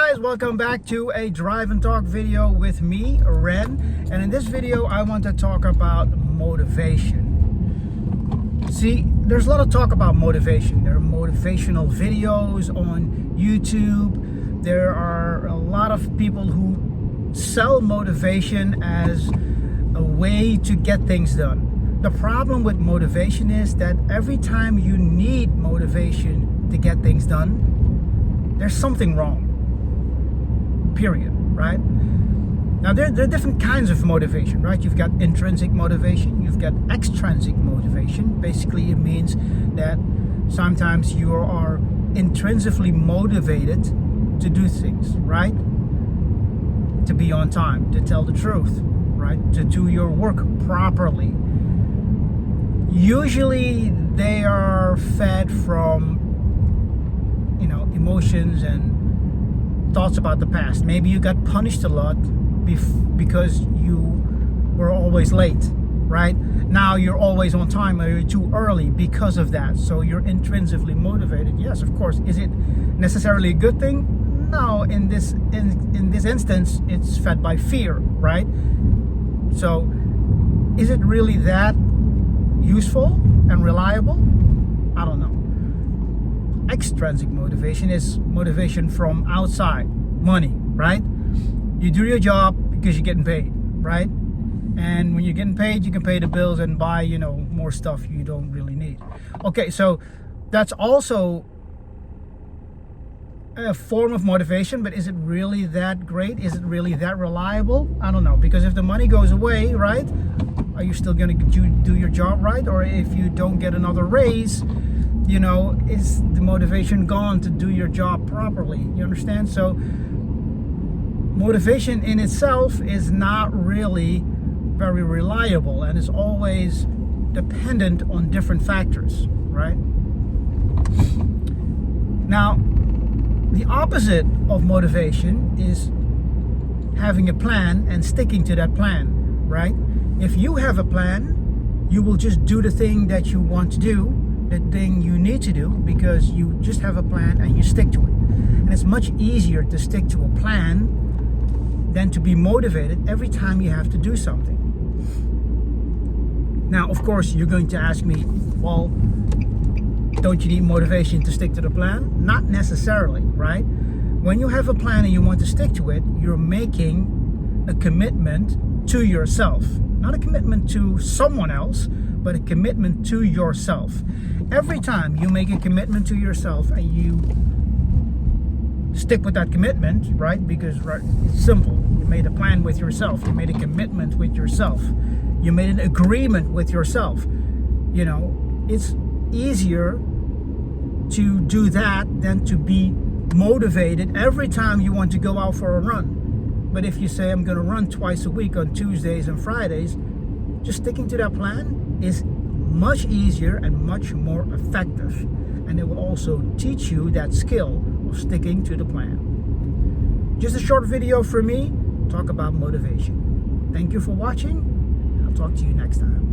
guys, welcome back to a drive and talk video with me, Ren. And in this video I want to talk about motivation. See, there's a lot of talk about motivation. There are motivational videos on YouTube. There are a lot of people who sell motivation as a way to get things done. The problem with motivation is that every time you need motivation to get things done, there's something wrong. Period. Right? Now there are different kinds of motivation, right? You've got intrinsic motivation, you've got extrinsic motivation. Basically, it means that sometimes you are intrinsically motivated to do things, right? To be on time, to tell the truth, right? To do your work properly. Usually they are fed from, emotions and thoughts about the past. Maybe you got punished a lot because you were always late, right? Now you're always on time or you're too early because of that. So you're intrinsically motivated. Yes, of course. Is it necessarily a good thing? No, in this instance, it's fed by fear, right? So is it really that useful and reliable? I don't know. Extrinsic motivation is motivation from outside. Money, right? You do your job because you're getting paid, right? And when you're getting paid, you can pay the bills and buy, more stuff you don't really need. Okay, so that's also a form of motivation, but is it really that great? Is it really that reliable? I don't know, because if the money goes away, right, are you still going to do your job right? Or if you don't get another raise, is the motivation gone to do your job properly? You understand? So motivation in itself is not really very reliable and is always dependent on different factors, right? Now, the opposite of motivation is having a plan and sticking to that plan, right? If you have a plan, you will just do the thing that you want to do, the thing you need to do, because you just have a plan and you stick to it. And it's much easier to stick to a plan than to be motivated every time you have to do something. Now, of course, you're going to ask me, well, don't you need motivation to stick to the plan? Not necessarily, right? When you have a plan and you want to stick to it, you're making a commitment to yourself. Not a commitment to someone else, but a commitment to yourself. Every time you make a commitment to yourself and you stick with that commitment, right? Because it's simple. You made a plan with yourself. You made a commitment with yourself. You made an agreement with yourself. It's easier to do that than to be motivated every time you want to go out for a run. But if you say, I'm going to run twice a week on Tuesdays and Fridays, just sticking to that plan is much easier and much more effective. And it will also teach you that skill of sticking to the plan. Just a short video for me, talk about motivation. Thank you for watching. I'll talk to you next time.